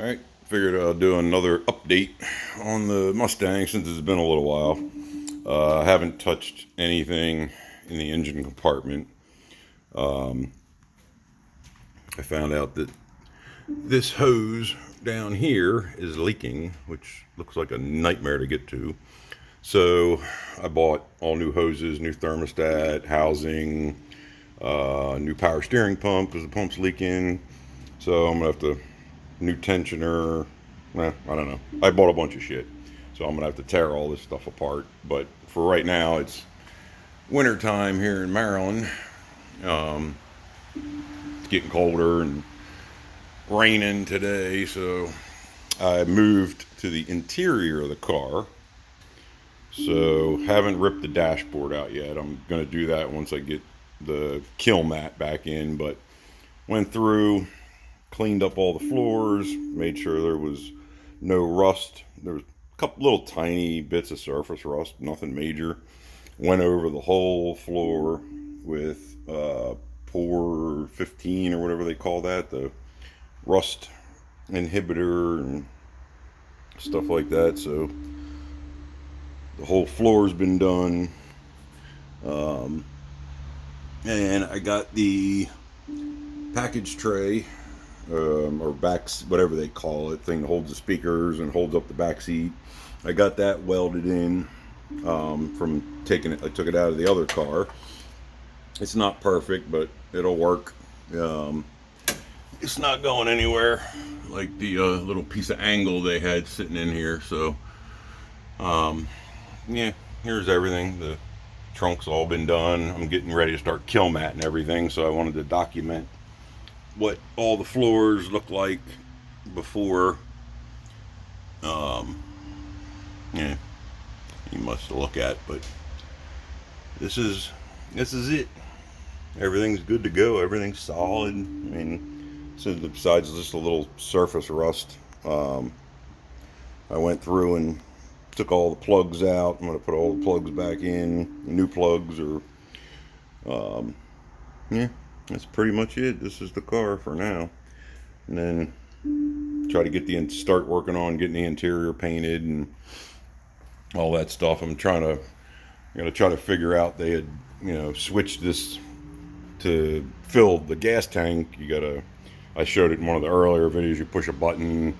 Alright, figured I'll do another update on the Mustang since it's been a little while. I haven't touched anything in the engine compartment. I found out that this hose down here is leaking, which looks like a nightmare to get to. So I bought all new hoses, new thermostat, housing, new power steering pump because the pump's leaking. So I'm gonna have to new tensioner. I don't know. I bought a bunch of shit, so I'm gonna have to tear all this stuff apart. But for right now, it's winter time here in Maryland. It's getting colder and raining today, so I moved to the interior of the car. So haven't ripped the dashboard out yet. I'm gonna do that once I get the kill mat back in. But went through, cleaned up all the floors, made sure there was no rust. There was a couple little tiny bits of surface rust, nothing major. Went over the whole floor with pour 15 or whatever they call that, the rust inhibitor and stuff like that. So the whole floor's been done. And I got the package tray, or backs, whatever they call it, thing that holds the speakers and holds up the back seat. I got that welded in from taking it. I took it out of the other car. It's not perfect, but it'll work. It's not going anywhere like the little piece of angle they had sitting in here. So, yeah, here's everything. The trunk's all been done. I'm getting ready to start kill mat and everything, so I wanted to document what all the floors look like before. Yeah, you must look at, but this is it. Everything's good to go. Everything's solid. I mean, so besides just a little surface rust, I went through and took all the plugs out. I'm going to put all the plugs back in, new plugs, or yeah, that's pretty much it. This is the car for now, and then try to get start working on getting the interior painted and all that stuff. I'm gonna try to figure out. They had switched this to fill the gas tank. I showed it in one of the earlier videos. You push a button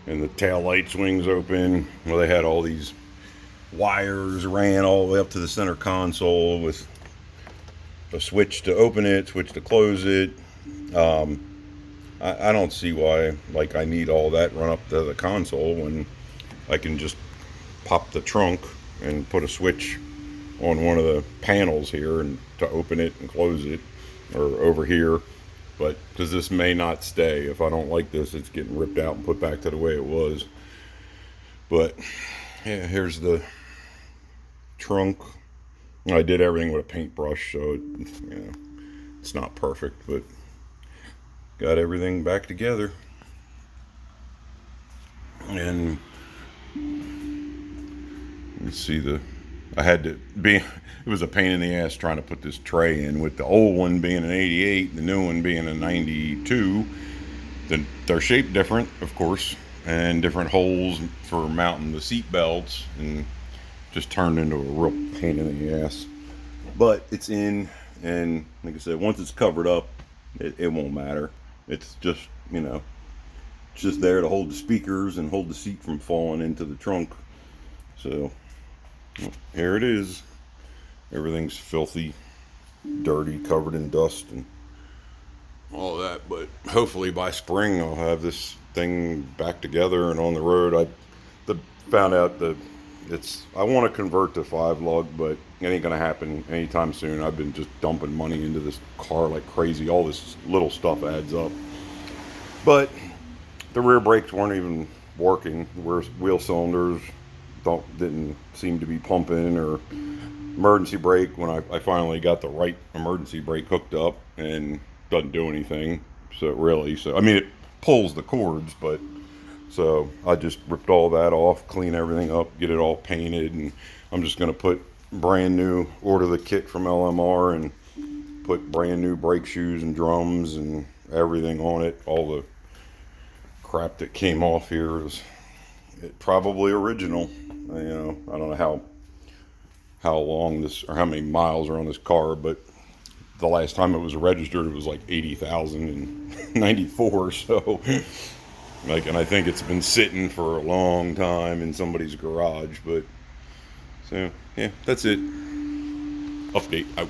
and the tail light swings open. Well, they had all these wires ran all the way up to the center console with a switch to open it, switch to close it. I don't see why I need all that run up to the console when I can just pop the trunk and put a switch on one of the panels here and to open it and close it, or over here. But because this may not stay, if I don't like this, it's getting ripped out and put back to the way it was. But yeah, here's the trunk. I did everything with a paintbrush, so it's not perfect, but got everything back together. And let's see, I had to be, it was a pain in the ass trying to put this tray in, with the old one being an 88, the new one being a 92. They're shaped different, of course, and different holes for mounting the seat belts, and just turned into a real pain in the ass. But it's in, and like I said, once it's covered up, it won't matter. It's just, it's just there to hold the speakers and hold the seat from falling into the trunk. So here it is. Everything's filthy, dirty, covered in dust and all that. But hopefully by spring I'll have this thing back together and on the road. I found out that I want to convert to 5-lug, but it ain't gonna happen anytime soon. I've been just dumping money into this car like crazy. All this little stuff adds up. But the rear brakes weren't even working. Wheel cylinders didn't seem to be pumping, or emergency brake, when I finally got the right emergency brake hooked up, and doesn't do anything. So I mean, it pulls the cords, but so I just ripped all that off, clean everything up, get it all painted, and I'm just going to order the kit from LMR and put brand new brake shoes and drums and everything on it, all the crap that came off here is probably original. I don't know how long this or how many miles are on this car, but the last time it was registered, it was like 80,000 in '94. So, like, and I think it's been sitting for a long time in somebody's garage. But so yeah, that's it. Update out.